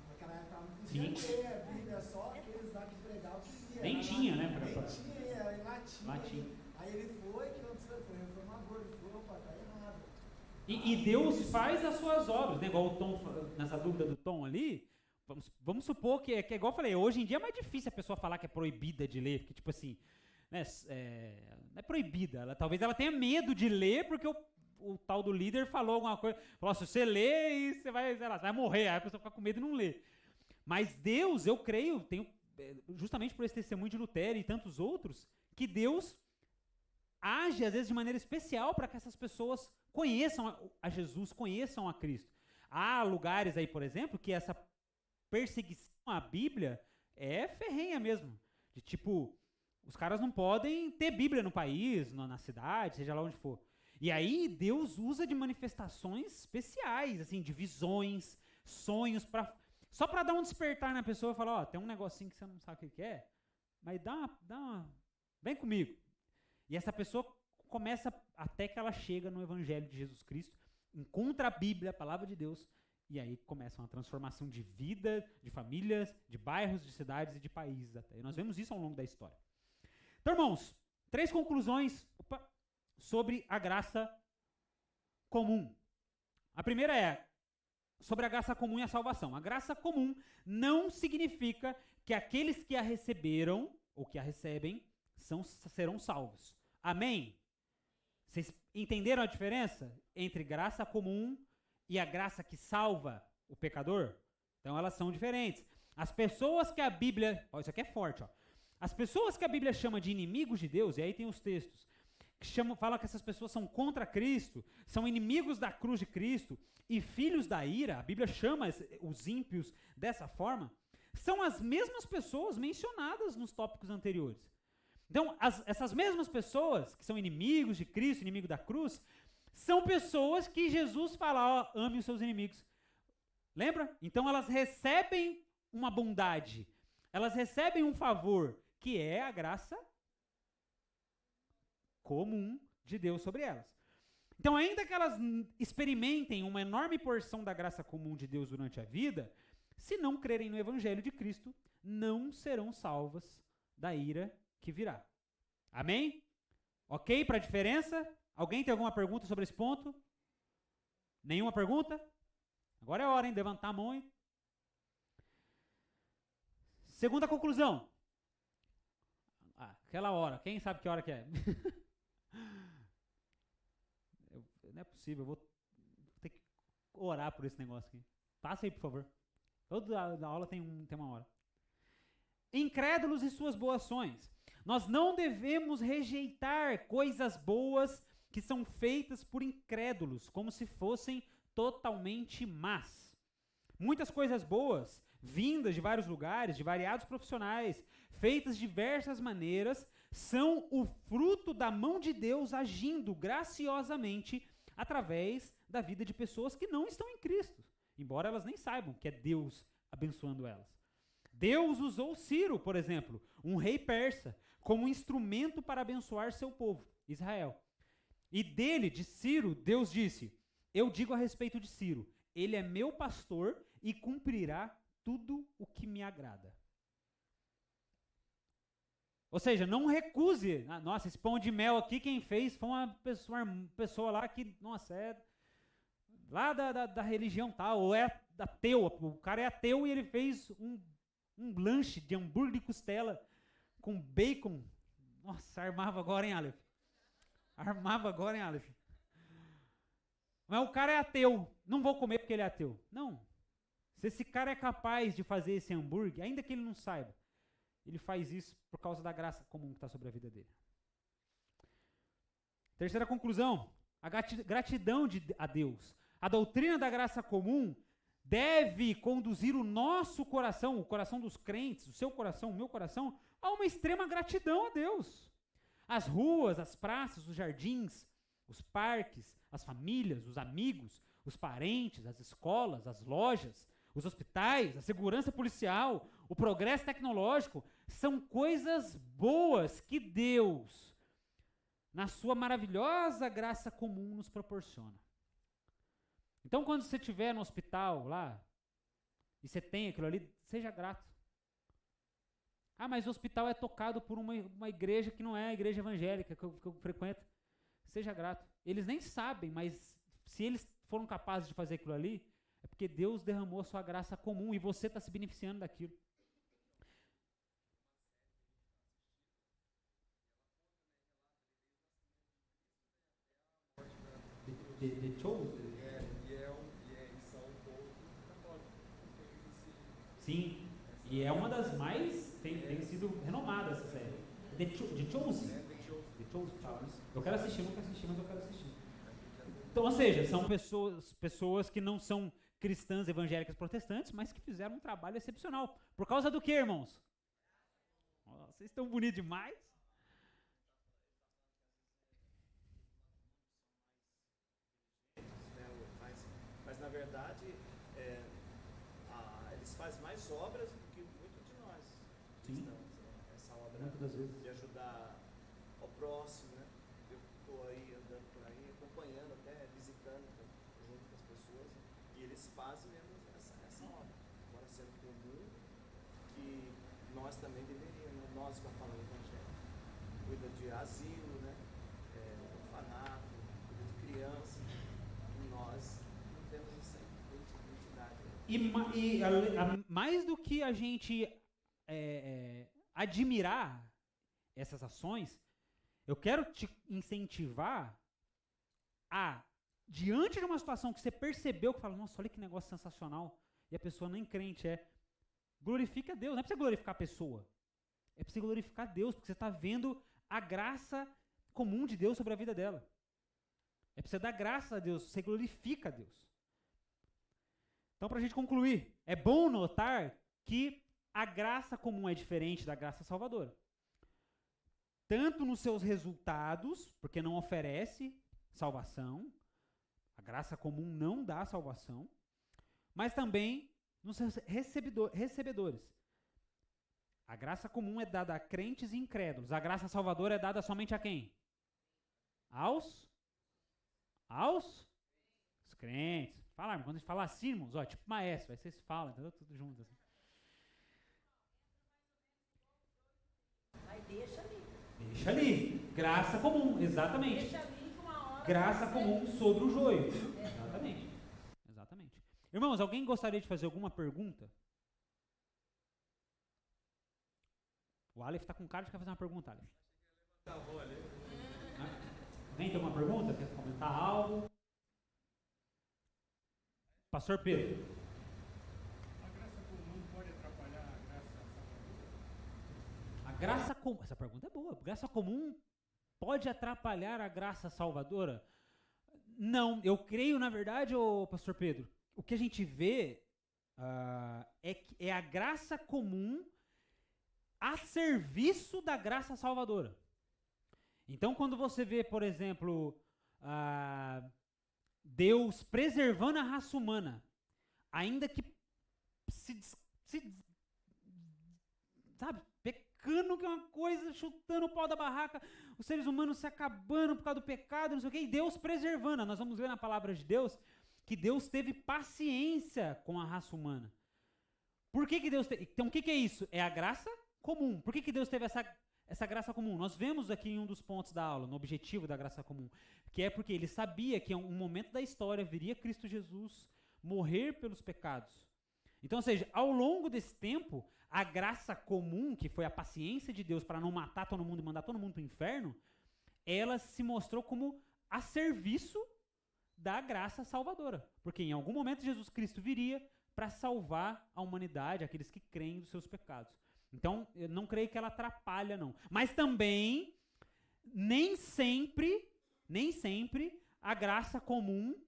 Naquela época não podia ter a Bíblia, só aqueles lá que pregavam que via. Nem tinha, né? Nem tinha, era em latim. Latim. Aí ele foi reformador, ele foi, opa, tá errado. E Deus faz as suas obras, né? Igual o Tom, nessa dúvida do Tom ali, vamos supor que é igual eu falei, hoje em dia é mais difícil a pessoa falar que é proibida de ler, porque tipo assim, né, não é proibida, talvez ela tenha medo de ler porque o tal do líder falou alguma coisa, falou, se você lê, você vai, sei lá, você vai morrer, aí a pessoa fica com medo e não lê. Mas Deus, eu creio, justamente por esse testemunho de Lutero e tantos outros, que Deus age às vezes de maneira especial para que essas pessoas conheçam a Jesus, conheçam a Cristo. Há lugares aí, por exemplo, que essa perseguição à Bíblia é ferrenha mesmo. De tipo, os caras não podem ter Bíblia no país, na cidade, seja lá onde for. E aí Deus usa de manifestações especiais, assim, de visões, sonhos, só para dar um despertar na pessoa e falar, ó, tem um negocinho que você não sabe o que é, mas vem comigo. E essa pessoa começa até que ela chega no Evangelho de Jesus Cristo, encontra a Bíblia, a palavra de Deus, e aí começa uma transformação de vida, de famílias, de bairros, de cidades e de países até. E nós vemos isso ao longo da história. Então, irmãos, 3 conclusões sobre a graça comum. A primeira é sobre a graça comum e a salvação. A graça comum não significa que aqueles que a receberam ou que a recebem serão salvos. Amém? Vocês entenderam a diferença entre graça comum e a graça que salva o pecador? Então elas são diferentes. As pessoas que a Bíblia... Ó, isso aqui é forte, ó. As pessoas que a Bíblia chama de inimigos de Deus, e aí tem os textos, que fala que essas pessoas são contra Cristo, são inimigos da cruz de Cristo e filhos da ira, a Bíblia chama os ímpios dessa forma, são as mesmas pessoas mencionadas nos tópicos anteriores. Então, essas mesmas pessoas que são inimigos de Cristo, inimigo da cruz, são pessoas que Jesus fala, ó, ame os seus inimigos. Lembra? Então elas recebem uma bondade, elas recebem um favor, que é a graça comum de Deus sobre elas. Então, ainda que elas experimentem uma enorme porção da graça comum de Deus durante a vida, se não crerem no Evangelho de Cristo, não serão salvas da ira que virá. Amém? Ok para a diferença? Alguém tem alguma pergunta sobre esse ponto? Nenhuma pergunta? Agora é hora, hein? Levantar a mão, hein? Segunda conclusão. Aquela hora. Quem sabe que hora que é? Não é possível, eu vou ter que orar por esse negócio aqui. Passa aí, por favor. Toda aula tem uma hora. Incrédulos e suas boas ações. Nós não devemos rejeitar coisas boas que são feitas por incrédulos, como se fossem totalmente más. Muitas coisas boas, vindas de vários lugares, de variados profissionais, feitas de diversas maneiras, são o fruto da mão de Deus agindo graciosamente através da vida de pessoas que não estão em Cristo, embora elas nem saibam que é Deus abençoando elas. Deus usou Ciro, por exemplo, um rei persa, como instrumento para abençoar seu povo, Israel. E de Ciro, Deus disse: eu digo a respeito de Ciro, ele é meu pastor e cumprirá tudo o que me agrada. Ou seja, não recuse. Nossa, esse pão de mel aqui, quem fez foi uma pessoa lá que, nossa, é lá da religião tal, ou é ateu. O cara é ateu e ele fez um lanche de hambúrguer de costela com bacon. Nossa, armava agora, hein, Aleph? Mas o cara é ateu. Não vou comer porque ele é ateu. Não. Se esse cara é capaz de fazer esse hambúrguer, ainda que ele não saiba, ele faz isso por causa da graça comum que está sobre a vida dele. Terceira conclusão, a gratidão a Deus. A doutrina da graça comum deve conduzir o nosso coração, o coração dos crentes, o seu coração, o meu coração, a uma extrema gratidão a Deus. As ruas, as praças, os jardins, os parques, as famílias, os amigos, os parentes, as escolas, as lojas, os hospitais, a segurança policial, o progresso tecnológico, são coisas boas que Deus, na sua maravilhosa graça comum, nos proporciona. Então, quando você estiver no hospital lá, e você tem aquilo ali, seja grato. Ah, mas o hospital é tocado por uma igreja que não é a igreja evangélica que eu frequento. Seja grato. Eles nem sabem, mas se eles foram capazes de fazer aquilo ali, é porque Deus derramou a sua graça comum e você está se beneficiando daquilo. The Chosen? E são um povo católico que fez Sim, e é uma das mais, tem sido renomada essa série. The Chosen? The Chosen. Eu quero assistir, nunca assisti, mas eu quero assistir. Então, ou seja, são pessoas que não são cristãs evangélicas protestantes, mas que fizeram um trabalho excepcional. Por causa do quê, irmãos? Oh, vocês estão bonitos demais. Mas na verdade, eles fazem mais obras do que muitos de nós cristãos. Né? Essa obra Muitas das vezes. de ajudar ao próximo, né? Eu estou aí andando por aí, acompanhando até, visitando junto com as pessoas, e eles fazem mesmo essa obra. Agora sendo comum que nós também deveríamos, nós que falamos evangelho, cuida de asilo, né? Orfanato, cuida de criança, e nós não temos essa identidade. E mais do que a gente admirar essas ações, eu quero te incentivar a, diante de uma situação que você percebeu, que fala, nossa, olha que negócio sensacional, e a pessoa nem crente glorifica a Deus. Não é para você glorificar a pessoa, é para você glorificar a Deus, porque você está vendo a graça comum de Deus sobre a vida dela. É para você dar graça a Deus, você glorifica a Deus. Então, para a gente concluir, é bom notar que a graça comum é diferente da graça salvadora. Tanto nos seus resultados, porque não oferece salvação, a graça comum não dá salvação, mas também nos recebedores. A graça comum é dada a crentes e incrédulos. A graça salvadora é dada somente a quem? Aos crentes. Fala, quando a gente fala assim, irmãos, tipo maestro, aí vocês falam, entendeu? Tudo junto assim. Mas deixa ali. Deixa ali. Graça comum, exatamente. Deixa ali que uma hora. Graça comum sobre o joio. Exatamente. Irmãos, alguém gostaria de fazer alguma pergunta? O Aleph tá com cara de que quer fazer uma pergunta, Aleph. Alguém tem uma pergunta? Quer comentar algo? Pastor Pedro. A graça comum pode atrapalhar a graça salvadora? A graça comum. Essa pergunta é boa. Graça comum pode atrapalhar a graça salvadora? Não, eu creio, na verdade, pastor Pedro, o que a gente vê é a graça comum a serviço da graça salvadora. Então, quando você vê, por exemplo, Deus preservando a raça humana, ainda que sabe, pecando, que é uma coisa, chutando o pau da barraca, os seres humanos se acabando por causa do pecado, não sei o quê, e Deus preservando. Nós vamos ver na palavra de Deus que Deus teve paciência com a raça humana. Por que Deus teve? Então, o que é isso? É a graça comum. Por que Deus teve essa graça comum? Nós vemos aqui em um dos pontos da aula, no objetivo da graça comum, que é porque ele sabia que em um momento da história viria Cristo Jesus morrer pelos pecados. Então, ou seja, ao longo desse tempo, a graça comum, que foi a paciência de Deus para não matar todo mundo e mandar todo mundo para o inferno, ela se mostrou como a serviço da graça salvadora. Porque em algum momento Jesus Cristo viria para salvar a humanidade, aqueles que creem dos seus pecados. Então, eu não creio que ela atrapalha, não. Mas também, nem sempre a graça comum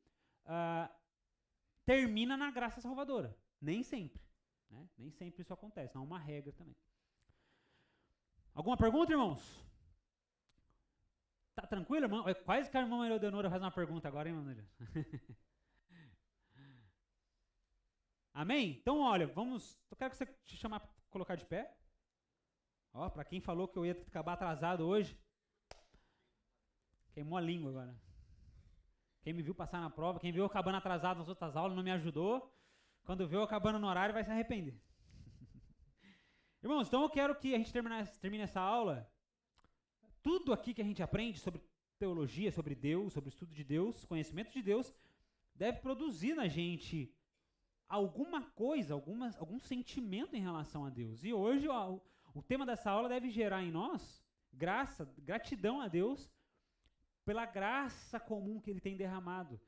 termina na graça salvadora. Nem sempre. Né? Nem sempre isso acontece. Não é uma regra também. Alguma pergunta, irmãos? Tá tranquilo, irmão? Quase que a irmã Maria Leonora faz uma pergunta agora, hein, Maria? Amém? Então, olha, eu quero que você te chamar para colocar de pé. Ó, para quem falou que eu ia acabar atrasado hoje, queimou a língua agora. Quem me viu passar na prova, quem viu eu acabando atrasado nas outras aulas, não me ajudou. Quando viu eu acabando no horário, vai se arrepender. Irmãos, então eu quero que a gente termine essa aula. Tudo aqui que a gente aprende sobre teologia, sobre Deus, sobre o estudo de Deus, conhecimento de Deus, deve produzir na gente alguma coisa, algum sentimento em relação a Deus. E hoje o tema dessa aula deve gerar em nós gratidão a Deus pela graça comum que Ele tem derramado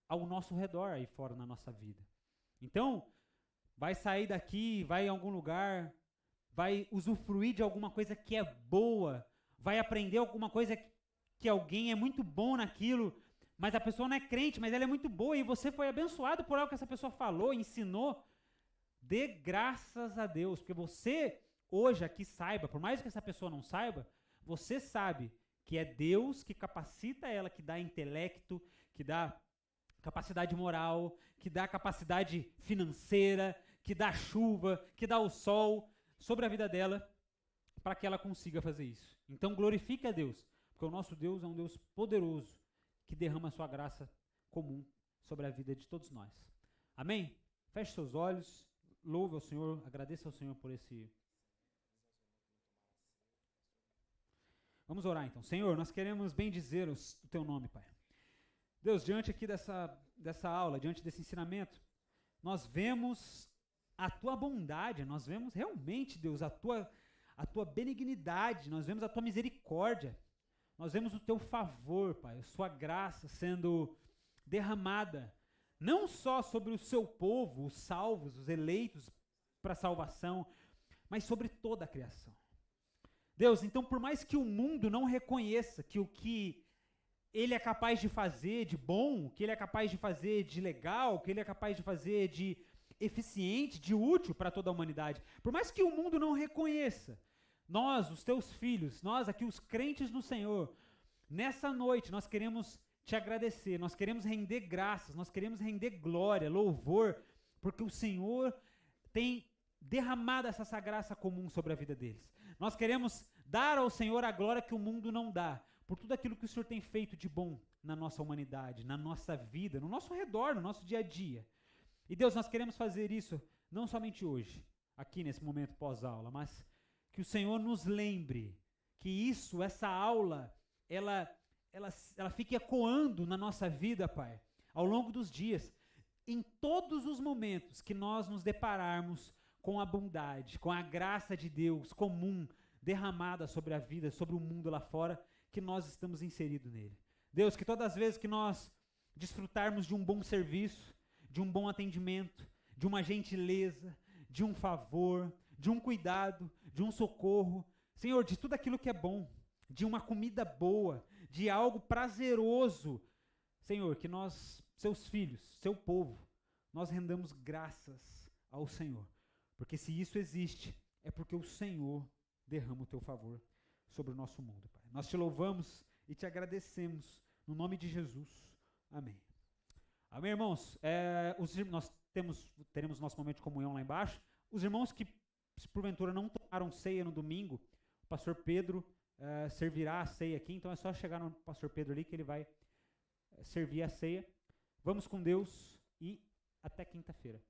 ao nosso redor aí fora na nossa vida. Então, vai sair daqui, vai em algum lugar, vai usufruir de alguma coisa que é boa, vai aprender alguma coisa que alguém é muito bom naquilo, mas a pessoa não é crente, mas ela é muito boa e você foi abençoado por algo que essa pessoa falou, ensinou. Dê graças a Deus, porque você hoje aqui saiba, por mais que essa pessoa não saiba, você sabe que é Deus que capacita ela, que dá intelecto, que dá capacidade moral, que dá capacidade financeira, que dá chuva, que dá o sol sobre a vida dela, para que ela consiga fazer isso. Então glorifique a Deus, porque o nosso Deus é um Deus poderoso, que derrama a sua graça comum sobre a vida de todos nós. Amém? Feche seus olhos, louve ao Senhor, agradeça ao Senhor por esse... Vamos orar então. Senhor, nós queremos bendizer o Teu nome, Pai. Deus, diante aqui dessa aula, diante desse ensinamento, nós vemos a Tua bondade, nós vemos realmente, Deus, a Tua benignidade, nós vemos a Tua misericórdia, nós vemos o Teu favor, Pai, a Sua graça sendo derramada, não só sobre o Seu povo, os salvos, os eleitos para a salvação, mas sobre toda a criação. Deus, então por mais que o mundo não reconheça que o que Ele é capaz de fazer de bom, o que Ele é capaz de fazer de legal, o que Ele é capaz de fazer de eficiente, de útil para toda a humanidade, por mais que o mundo não reconheça, nós, os Teus filhos, nós aqui os crentes no Senhor, nessa noite nós queremos Te agradecer, nós queremos render graças, nós queremos render glória, louvor, porque o Senhor tem derramado essa graça comum sobre a vida deles. Nós queremos dar ao Senhor a glória que o mundo não dá, por tudo aquilo que o Senhor tem feito de bom na nossa humanidade, na nossa vida, no nosso redor, no nosso dia a dia. E Deus, nós queremos fazer isso não somente hoje, aqui nesse momento pós-aula, mas que o Senhor nos lembre que essa aula, ela fique ecoando na nossa vida, Pai, ao longo dos dias, em todos os momentos que nós nos depararmos com a bondade, com a graça de Deus comum derramada sobre a vida, sobre o mundo lá fora, que nós estamos inseridos nele. Deus, que todas as vezes que nós desfrutarmos de um bom serviço, de um bom atendimento, de uma gentileza, de um favor, de um cuidado, de um socorro, Senhor, de tudo aquilo que é bom, de uma comida boa, de algo prazeroso, Senhor, que nós, seus filhos, seu povo, nós rendamos graças ao Senhor. Porque se isso existe, é porque o Senhor derrama o teu favor sobre o nosso mundo, Pai. Nós te louvamos e te agradecemos, no nome de Jesus. Amém. Amém, irmãos? Nós teremos nosso momento de comunhão lá embaixo. Os irmãos que, se porventura, não tomaram ceia no domingo, o pastor Pedro servirá a ceia aqui, então é só chegar no pastor Pedro ali que ele vai servir a ceia. Vamos com Deus e até quinta-feira.